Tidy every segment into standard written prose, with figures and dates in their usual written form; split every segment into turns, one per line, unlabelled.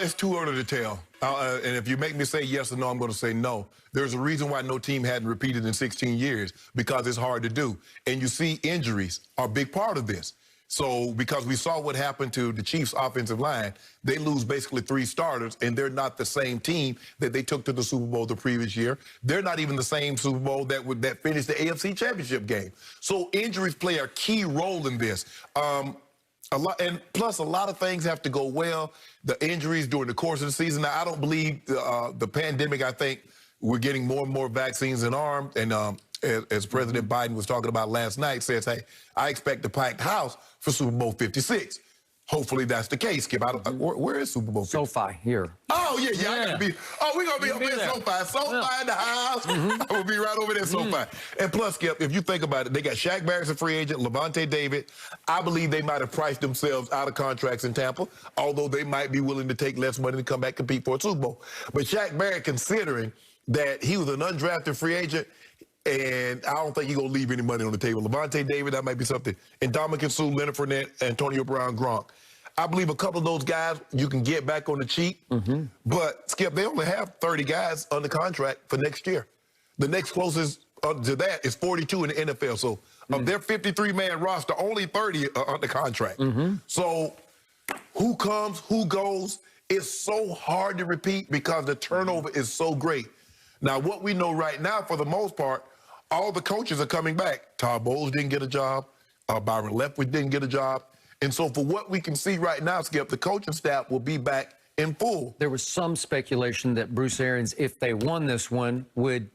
It's too early to tell. And if you make me say yes or no, I'm going to say no. There's a reason why no team hadn't repeated in 16 years, because it's hard to do. And you see injuries are a big part of this. So because we saw what happened to the Chiefs' offensive line, they lose basically 3 starters, and they're not the same team that they took to the Super Bowl the previous year. They're not even the same Super Bowl that finished the AFC Championship game. So injuries play a key role in this. And plus, a lot of things have to go well. The injuries during the course of the season. Now, I don't believe the pandemic. I think we're getting more and more vaccines in arm. And as President Biden was talking about last night, says, hey, I expect a packed house for Super Bowl 56. Hopefully that's the case, Skip. Where is Super Bowl 56?
SoFi here.
Oh, yeah. I gotta be. Oh, we're going to be up there, SoFi. SoFi in the house. We'll be right over there, SoFi. And plus, Skip, if you think about it, they got Shaq Barrett's a free agent, Levante David. I believe they might have priced themselves out of contracts in Tampa, although they might be willing to take less money to come back and compete for a Super Bowl. But Shaq Barrett, considering that he was an undrafted free agent, and I don't think he's going to leave any money on the table. Levante David, that might be something. And Ndamukong Suh, Leonard Fournette, Antonio Brown, Gronk. I believe a couple of those guys you can get back on the cheap. But, Skip, they only have 30 guys under contract for next year. The next closest to that is 42 in the NFL. So of their 53-man roster, only 30 are under contract. So who comes, who goes, it's so hard to repeat because the turnover is so great. Now, what we know right now, for the most part, all the coaches are coming back. Todd Bowles didn't get a job. Byron Leftwich didn't get a job. And so for what we can see right now, Skip, the coaching staff will be back in full.
There was some speculation that Bruce Arians, if they won this one, would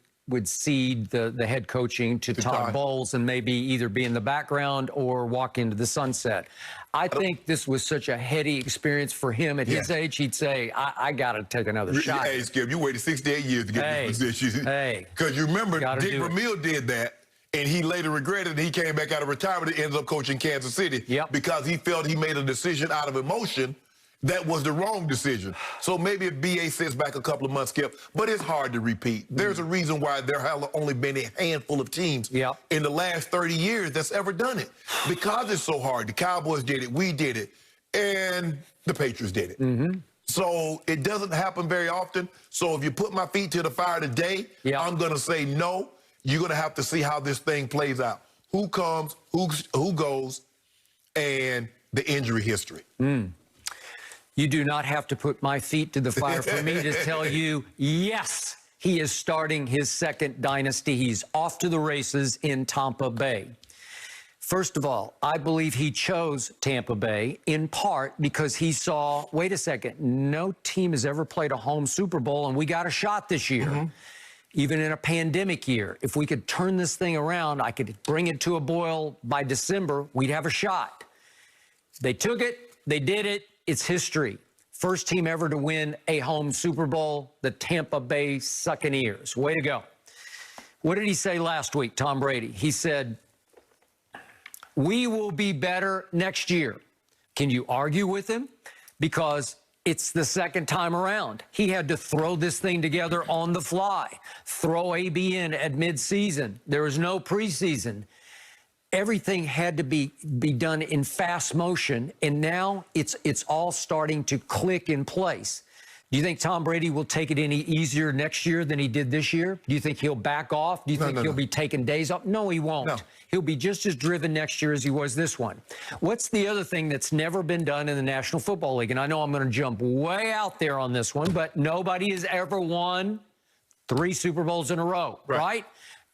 cede the head coaching to Todd Bowles and maybe either be in the background or walk into the sunset. I think this was such a heady experience for him at his age. He'd say, I got to take another shot.
Hey, Skip, you waited 68 years to get this position. Because you remember, Dick Vermeil did that, and he later regretted it. He came back out of retirement and ended up coaching Kansas City because he felt he made a decision out of emotion that was the wrong decision. So maybe if BA sits back a couple of months, Skip, but it's hard to repeat. There's a reason why there have only been a handful of teams in the last 30 years that's ever done it. Because it's so hard. The Cowboys did it, we did it, and the Patriots did it. So it doesn't happen very often. So if you put my feet to the fire today, I'm going to say no. You're going to have to see how this thing plays out. Who comes, who goes, and the injury history.
You do not have to put my feet to the fire for me to tell you, yes, he is starting his second dynasty. He's off to the races in Tampa Bay. First of all, I believe he chose Tampa Bay in part because he saw, wait a second, no team has ever played a home Super Bowl, and we got a shot this year. Even in a pandemic year, if we could turn this thing around, I could bring it to a boil by December, we'd have a shot. They took it, they did it, it's history. First team ever to win a home Super Bowl, the Tampa Bay Buccaneers. Way to go. What did he say last week, Tom Brady? He said, we will be better next year. Can you argue with him? Because it's the second time around. He had to throw this thing together on the fly, throw AB in at midseason. There was no preseason. Everything had to be done in fast motion, and now it's all starting to click in place. Do you think Tom Brady will take it any easier next year than he did this year? Do you think he'll back off? Do you think he'll be taking days off? No, he won't. No. He'll be just as driven next year as he was this one. What's the other thing that's never been done in the National Football League? And I know I'm going to jump way out there on this one, but nobody has ever won 3 Super Bowls in a row, right?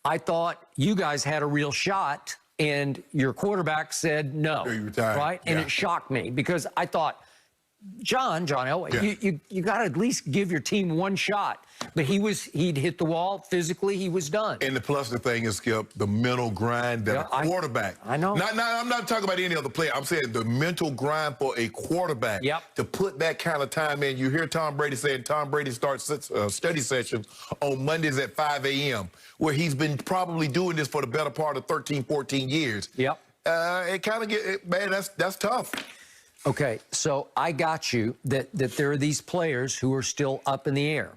I thought you guys had a real shot, and your quarterback said no, right? And it shocked me because I thought, John Elway, you got to at least give your team one shot. But he'd hit the wall physically. He was done.
And the plus the thing is, Skip, the mental grind that a quarterback.
I know.
I'm not talking about any other player. I'm saying the mental grind for a quarterback to put that kind of time in. You hear Tom Brady saying Tom Brady starts study sessions on Mondays at 5 a.m., where he's been probably doing this for the better part of 13, 14 years. It kind of man, that's tough.
Okay, so I got you that there are these players who are still up in the air.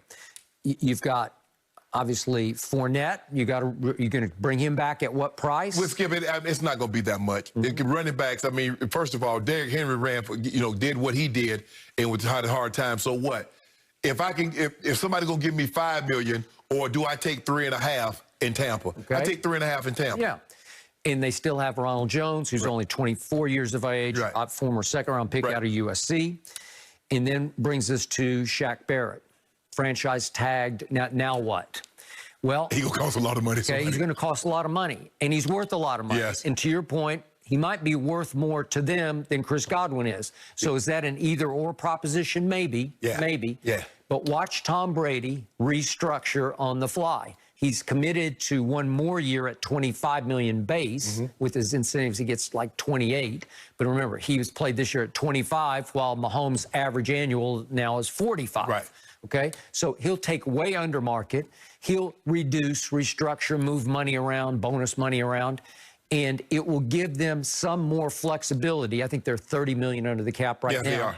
You've got Obviously, Fournette, you're going to bring him back at what price?
We'll skip it. It's not going to be that much. Running backs, I mean, first of all, Derrick Henry ran for, did what he did and had a hard time. So what? If somebody's going to give me $5 million, or do I take 3.5 in Tampa? Okay. I take 3.5 in Tampa.
Yeah. And they still have Ronald Jones, who's only 24 years of age, former second-round pick out of USC. And then brings us to Shaq Barrett. Franchise tagged. Now what? Well,
he's going to cost a lot of money.
Okay, he's going to cost a lot of money, and he's worth a lot of money.
Yes.
And to your point, he might be worth more to them than Chris Godwin is. So is that an either-or proposition? Maybe.
Yeah.
Maybe.
Yeah.
But watch Tom Brady restructure on the fly. He's committed to one more year at $25 million base. With his incentives, he gets like 28. But remember, he was played this year at 25, while Mahomes' average annual now is 45.
Right.
Okay, so he'll take way under market. He'll reduce, restructure, move money around, bonus money around, and it will give them some more flexibility. I think they're $30 million under the cap right now.
They are.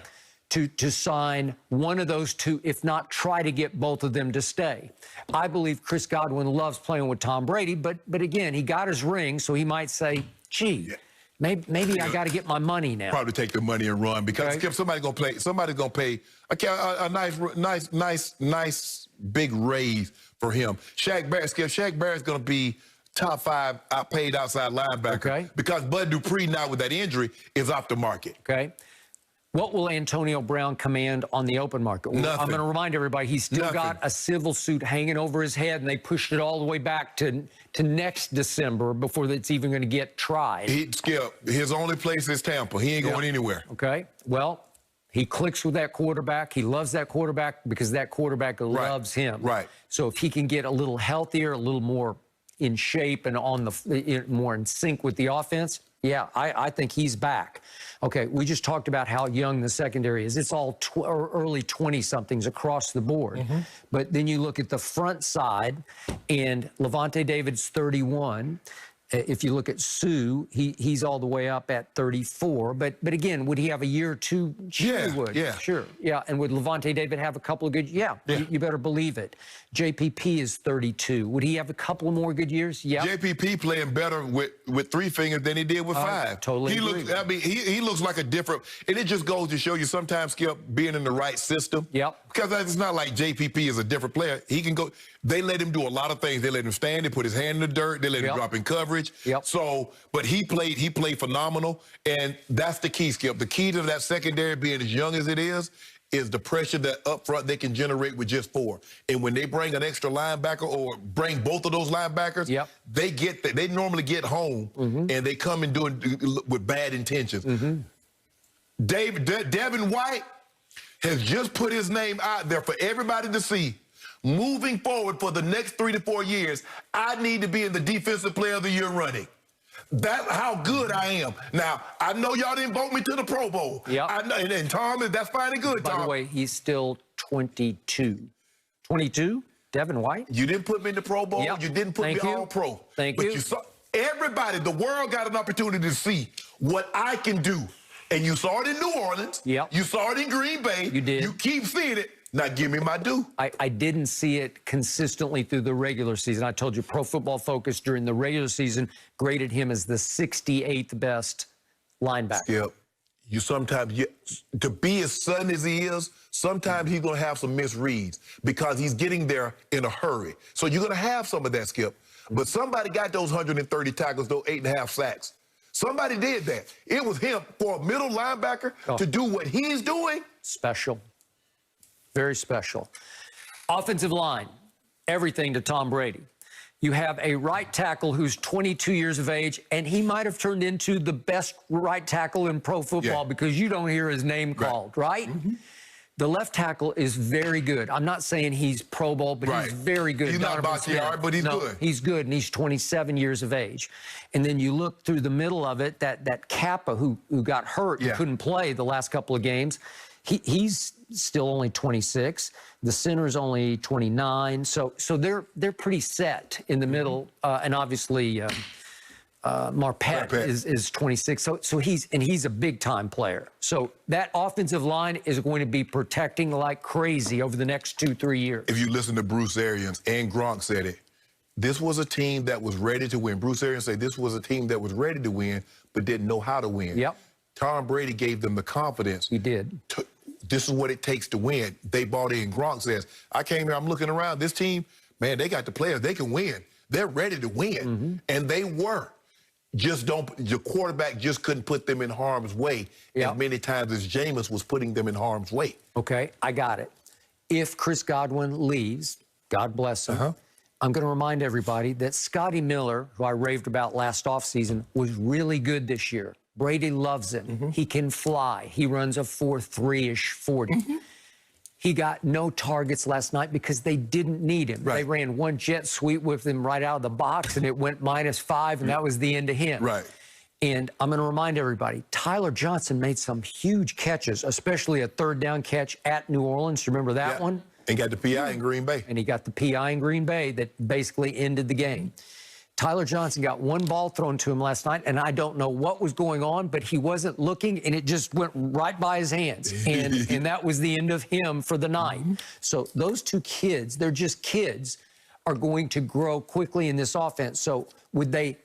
To sign one of those two, if not try to get both of them to stay. I believe Chris Godwin loves playing with Tom Brady, but again, he got his ring, so he might say, gee, maybe I got to get my money now.
Probably take the money and run, because somebody's gonna pay a nice big raise for him. Shaq Barrett's gonna be top 5 paid outside linebacker, because Bud Dupree now with that injury is off the market.
Okay. What will Antonio Brown command on the open market?
Nothing.
I'm going to remind everybody, he's still got a civil suit hanging over his head, and they pushed it all the way back to next December before it's even going to get tried.
His only place is Tampa. He ain't going anywhere.
Okay. Well, he clicks with that quarterback. He loves that quarterback because that quarterback loves him.
Right.
So if he can get a little healthier, a little more in shape and more in sync with the offense, yeah, I think he's back. Okay, we just talked about how young the secondary is. It's all early 20-somethings across the board. But then you look at the front side, and Levante David's 31. If you look at Sue, he's all the way up at 34. But again, would he have a year or two? Sure, he would.
Yeah.
Sure. Yeah. And would Levante David have a couple of good? Yeah. You better believe it. JPP is 32. Would he have a couple of more good years? Yeah.
JPP playing better with 3 fingers than he did with 5.
Totally agree.
He looks like a different, and it just goes to show you sometimes, Skip, being in the right system.
Yep.
Because it's not like JPP is a different player. He can go. They let him do a lot of things. They let him stand. They put his hand in the dirt. They let him drop in coverage. So, but he played phenomenal, and that's the key, Skip. The key to that secondary being as young as it is the pressure that up front they can generate with just 4. And when they bring an extra linebacker or bring both of those linebackers, they normally get home and they come and do it with bad intentions. Devin White has just put his name out there for everybody to see. Moving forward for the next 3 to 4 years, I need to be in the Defensive Player of the Year running. That's how good I am. Now, I know y'all didn't vote me to the Pro Bowl. I know, and Tom, that's fine and good, Tom.
By the way, he's still 22. 22? Devin White?
You didn't put me in the Pro Bowl. You didn't put me All-Pro.
Thank you.
But you saw everybody, the world got an opportunity to see what I can do. And you saw it in New Orleans. You saw it in Green Bay.
You did.
You keep seeing it. Now give me my due.
I didn't see it consistently through the regular season. I told you Pro Football Focus during the regular season graded him as the 68th best linebacker.
You sometimes, to be as sudden as he is, sometimes he's going to have some misreads because he's getting there in a hurry. So you're going to have some of that, Skip. But somebody got those 130 tackles, those 8.5 sacks. Somebody did that. It was him for a middle linebacker to do what he's doing.
Special. Very special. Offensive line, everything to Tom Brady. You have a right tackle who's 22 years of age, and he might have turned into the best right tackle in pro football because you don't hear his name called, right? The left tackle is very good. I'm not saying he's Pro Bowl, but he's very good.
He's not Bakhtiari, but he's good.
He's good, and he's 27 years of age. And then you look through the middle of it, that Kappa who got hurt and couldn't play the last couple of games, he's still only 26. The center's only 29. So they're pretty set in the middle. And obviously Marpet is 26. So he's a big time player. So that offensive line is going to be protecting like crazy over the next 2-3 years.
If you listen to Bruce Arians, and Gronk said it, this was a team that was ready to win. Bruce Arians said this was a team that was ready to win, but didn't know how to win.
Yep.
Tom Brady gave them the confidence.
He did.
This is what it takes to win. They bought in. Gronk says, I came here, I'm looking around. This team, man, they got the players. They can win. They're ready to win. And they were. Your quarterback just couldn't put them in harm's way as many times as Jameis was putting them in harm's way.
Okay, I got it. If Chris Godwin leaves, God bless him, I'm going to remind everybody that Scotty Miller, who I raved about last offseason, was really good this year. Brady loves him. He can fly. He runs a 4.3-ish 40. He got no targets last night because they didn't need him. They ran one jet sweep with him right out of the box, and it went -5, and that was the end of him. And I'm going to remind everybody, Tyler Johnson made some huge catches, especially a third down catch at New Orleans. You remember that one?
And got the PI in Green Bay.
And he got the PI in Green Bay that basically ended the game. Tyler Johnson got one ball thrown to him last night, and I don't know what was going on, but he wasn't looking, and it just went right by his hands. And that was the end of him for the night. So those two kids, they're just kids, are going to grow quickly in this offense. So would they